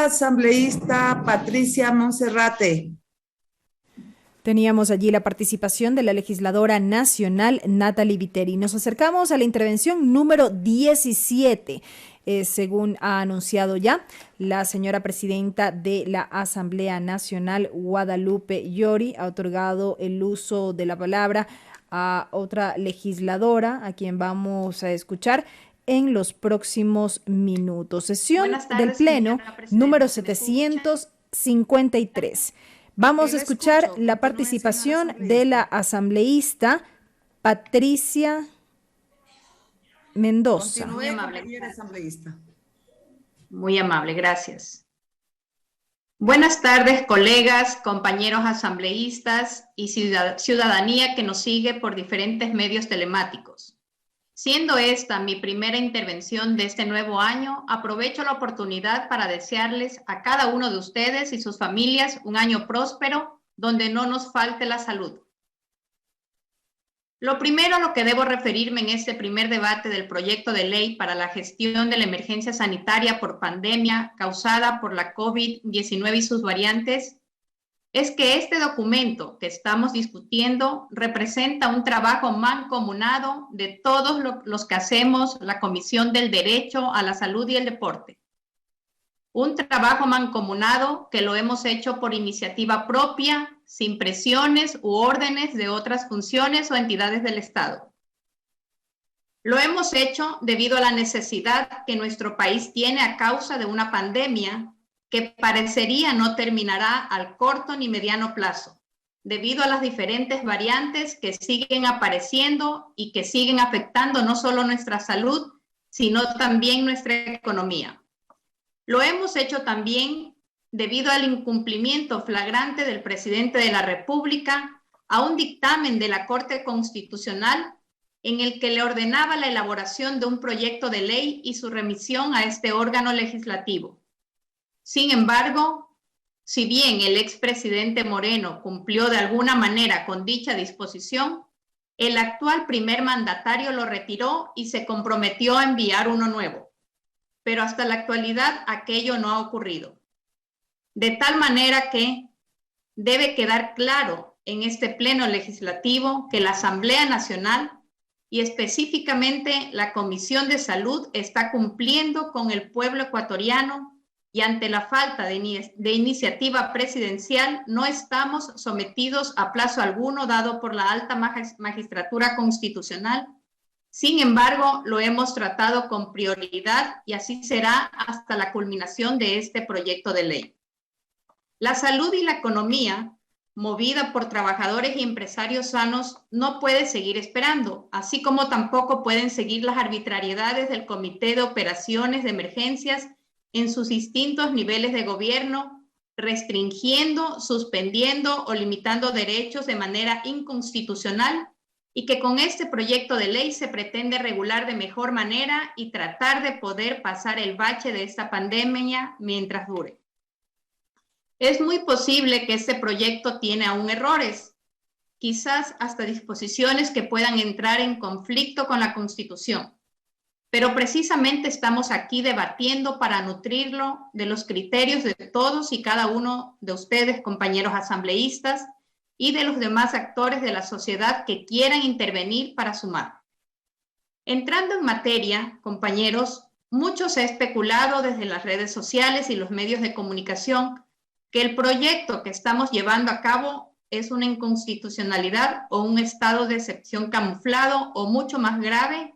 asambleísta Patricia Monserrate. Teníamos allí la participación de la legisladora nacional Natalie Viteri. Nos acercamos a la intervención número 17. Según ha anunciado ya la señora presidenta de la Asamblea Nacional, Guadalupe Llori, ha otorgado el uso de la palabra a otra legisladora, a quien vamos a escuchar en los próximos minutos. Sesión del Pleno número 753. Vamos a escuchar la participación de la asambleísta Patricia Mendoza. Muy amable, asambleísta. Muy amable, gracias. Buenas tardes, colegas, compañeros asambleístas y ciudadanía que nos sigue por diferentes medios telemáticos. Siendo esta mi primera intervención de este nuevo año, aprovecho la oportunidad para desearles a cada uno de ustedes y sus familias un año próspero, donde no nos falte la salud. Lo primero a lo que debo referirme en este primer debate del proyecto de ley para la gestión de la emergencia sanitaria por pandemia causada por la COVID-19 y sus variantes es que este documento que estamos discutiendo representa un trabajo mancomunado de todos los que hacemos la Comisión del Derecho a la Salud y el Deporte. Un trabajo mancomunado que lo hemos hecho por iniciativa propia, sin presiones u órdenes de otras funciones o entidades del Estado. Lo hemos hecho debido a la necesidad que nuestro país tiene a causa de una pandemia que parecería no terminará al corto ni mediano plazo, debido a las diferentes variantes que siguen apareciendo y que siguen afectando no solo nuestra salud, sino también nuestra economía. Lo hemos hecho también debido al incumplimiento flagrante del presidente de la República a un dictamen de la Corte Constitucional en el que le ordenaba la elaboración de un proyecto de ley y su remisión a este órgano legislativo. Sin embargo, si bien el expresidente Moreno cumplió de alguna manera con dicha disposición, el actual primer mandatario lo retiró y se comprometió a enviar uno nuevo. Pero hasta la actualidad aquello no ha ocurrido. De tal manera que debe quedar claro en este pleno legislativo que la Asamblea Nacional y específicamente la Comisión de Salud está cumpliendo con el pueblo ecuatoriano y ante la falta de iniciativa presidencial no estamos sometidos a plazo alguno dado por la alta magistratura constitucional. Sin embargo, lo hemos tratado con prioridad y así será hasta la culminación de este proyecto de ley. La salud y la economía, movida por trabajadores y empresarios sanos, no puede seguir esperando, así como tampoco pueden seguir las arbitrariedades del Comité de Operaciones de Emergencias en sus distintos niveles de gobierno, restringiendo, suspendiendo o limitando derechos de manera inconstitucional y que con este proyecto de ley se pretende regular de mejor manera y tratar de poder pasar el bache de esta pandemia mientras dure. Es muy posible que este proyecto tiene aún errores, quizás hasta disposiciones que puedan entrar en conflicto con la Constitución. Pero precisamente estamos aquí debatiendo para nutrirlo de los criterios de todos y cada uno de ustedes, compañeros asambleístas, y de los demás actores de la sociedad que quieran intervenir para sumar. Entrando en materia, compañeros, mucho se ha especulado desde las redes sociales y los medios de comunicación que el proyecto que estamos llevando a cabo es una inconstitucionalidad o un estado de excepción camuflado o mucho más grave,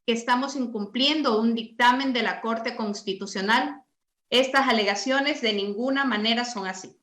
que estamos incumpliendo un dictamen de la Corte Constitucional. Estas alegaciones de ninguna manera son así.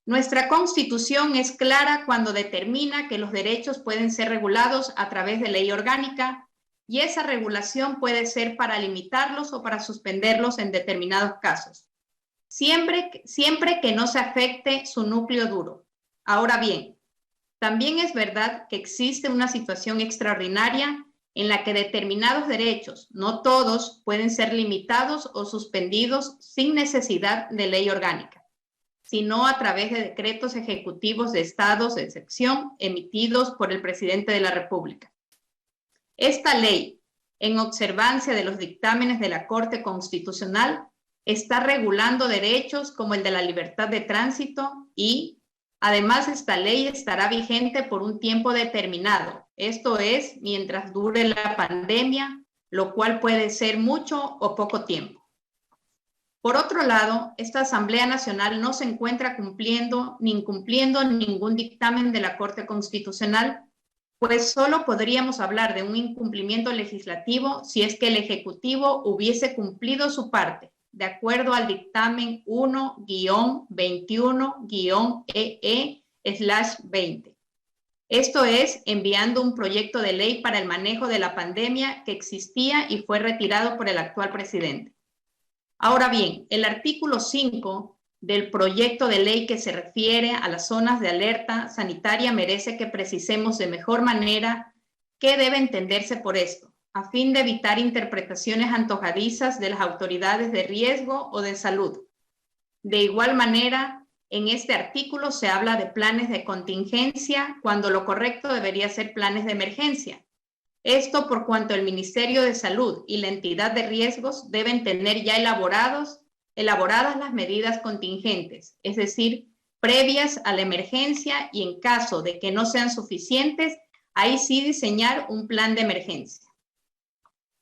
Nuestra Constitución es clara cuando determina que los derechos pueden ser regulados a través de ley orgánica y esa regulación puede ser para limitarlos o para suspenderlos en determinados casos, siempre que no se afecte su núcleo duro. Ahora bien, también es verdad que existe una situación extraordinaria en la que determinados derechos, no todos, pueden ser limitados o suspendidos sin necesidad de ley orgánica, sino a través de decretos ejecutivos de estados de excepción emitidos por el presidente de la República. Esta ley, en observancia de los dictámenes de la Corte Constitucional, está regulando derechos como el de la libertad de tránsito y además esta ley estará vigente por un tiempo determinado. Esto es, mientras dure la pandemia, lo cual puede ser mucho o poco tiempo. Por otro lado, esta Asamblea Nacional no se encuentra cumpliendo ni incumpliendo ningún dictamen de la Corte Constitucional, pues solo podríamos hablar de un incumplimiento legislativo si es que el Ejecutivo hubiese cumplido su parte, de acuerdo al dictamen 1-21-EE/20. Esto es, enviando un proyecto de ley para el manejo de la pandemia que existía y fue retirado por el actual presidente. Ahora bien, el artículo 5 del proyecto de ley que se refiere a las zonas de alerta sanitaria merece que precisemos de mejor manera qué debe entenderse por esto, a fin de evitar interpretaciones antojadizas de las autoridades de riesgo o de salud. De igual manera, en este artículo se habla de planes de contingencia, cuando lo correcto debería ser planes de emergencia. Esto por cuanto el Ministerio de Salud y la entidad de riesgos deben tener ya elaboradas las medidas contingentes, es decir, previas a la emergencia y en caso de que no sean suficientes, ahí sí diseñar un plan de emergencia.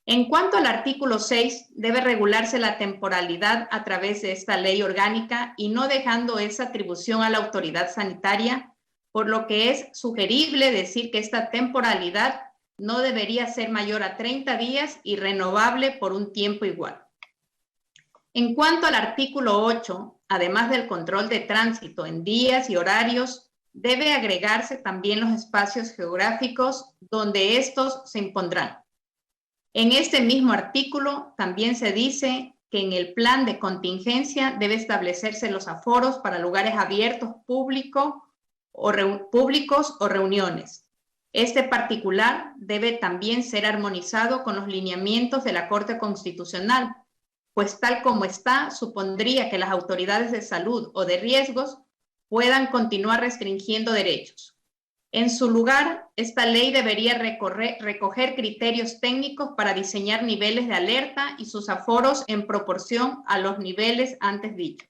En cuanto al artículo 6, debe regularse la temporalidad a través de esta ley orgánica y no dejando esa atribución a la autoridad sanitaria, por lo que es sugerible decir que esta temporalidad no debería ser mayor a 30 días y renovable por un tiempo igual. En cuanto al artículo 8, además del control de tránsito en días y horarios, debe agregarse también los espacios geográficos donde estos se impondrán. En este mismo artículo también se dice que en el plan de contingencia debe establecerse los aforos para lugares abiertos públicos o reuniones. Este particular debe también ser armonizado con los lineamientos de la Corte Constitucional, pues tal como está, supondría que las autoridades de salud o de riesgos puedan continuar restringiendo derechos. En su lugar, esta ley debería recoger criterios técnicos para diseñar niveles de alerta y sus aforos en proporción a los niveles antes dichos.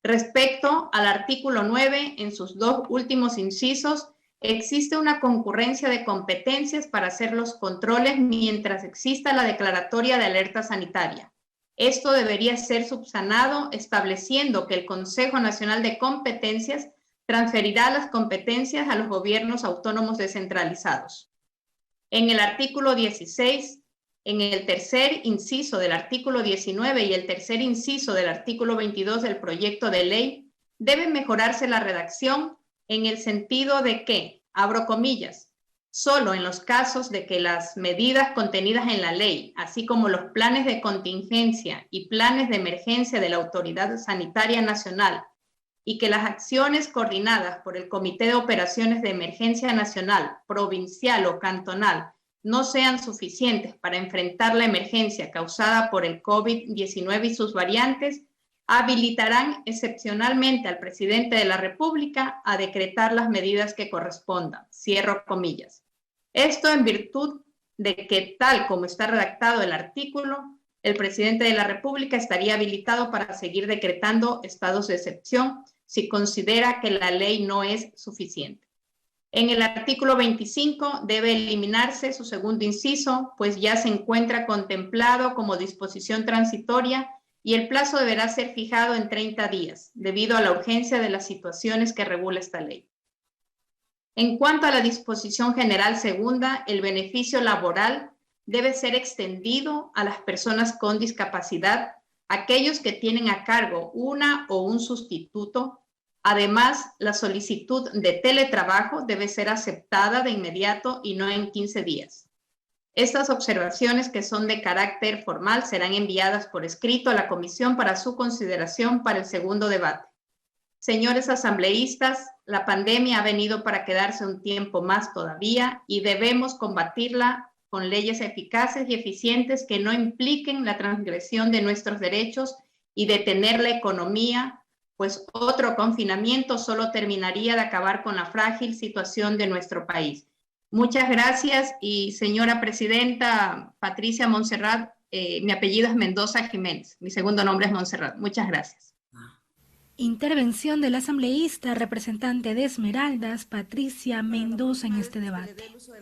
Respecto al artículo 9, en sus dos últimos incisos, existe una concurrencia de competencias para hacer los controles mientras exista la declaratoria de alerta sanitaria. Esto debería ser subsanado estableciendo que el Consejo Nacional de Competencias transferirá las competencias a los gobiernos autónomos descentralizados. En el artículo 16, en el tercer inciso del artículo 19 y el tercer inciso del artículo 22 del proyecto de ley, debe mejorarse la redacción en el sentido de que, abro comillas, solo en los casos de que las medidas contenidas en la ley, así como los planes de contingencia y planes de emergencia de la Autoridad Sanitaria Nacional, y que las acciones coordinadas por el Comité de Operaciones de Emergencia Nacional, provincial o cantonal no sean suficientes para enfrentar la emergencia causada por el COVID-19 y sus variantes, habilitarán excepcionalmente al presidente de la República a decretar las medidas que correspondan. Cierro comillas. Esto en virtud de que, tal como está redactado el artículo, el presidente de la República estaría habilitado para seguir decretando estados de excepción si considera que la ley no es suficiente. En el artículo 25 debe eliminarse su segundo inciso, pues ya se encuentra contemplado como disposición transitoria y el plazo deberá ser fijado en 30 días, debido a la urgencia de las situaciones que regula esta ley. En cuanto a la disposición general segunda, el beneficio laboral debe ser extendido a las personas con discapacidad, aquellos que tienen a cargo una o un sustituto. Además, la solicitud de teletrabajo debe ser aceptada de inmediato y no en 15 días. Estas observaciones, que son de carácter formal, serán enviadas por escrito a la comisión para su consideración para el segundo debate. Señores asambleístas, la pandemia ha venido para quedarse un tiempo más todavía y debemos combatirla con leyes eficaces y eficientes que no impliquen la transgresión de nuestros derechos y detener la economía, pues otro confinamiento solo terminaría de acabar con la frágil situación de nuestro país. Muchas gracias y señora presidenta Patricia Montserrat, Mi apellido es Mendoza Jiménez. Mi segundo nombre es Montserrat. Muchas gracias. Intervención del asambleísta representante de Esmeraldas, Patricia Mendoza, en este debate.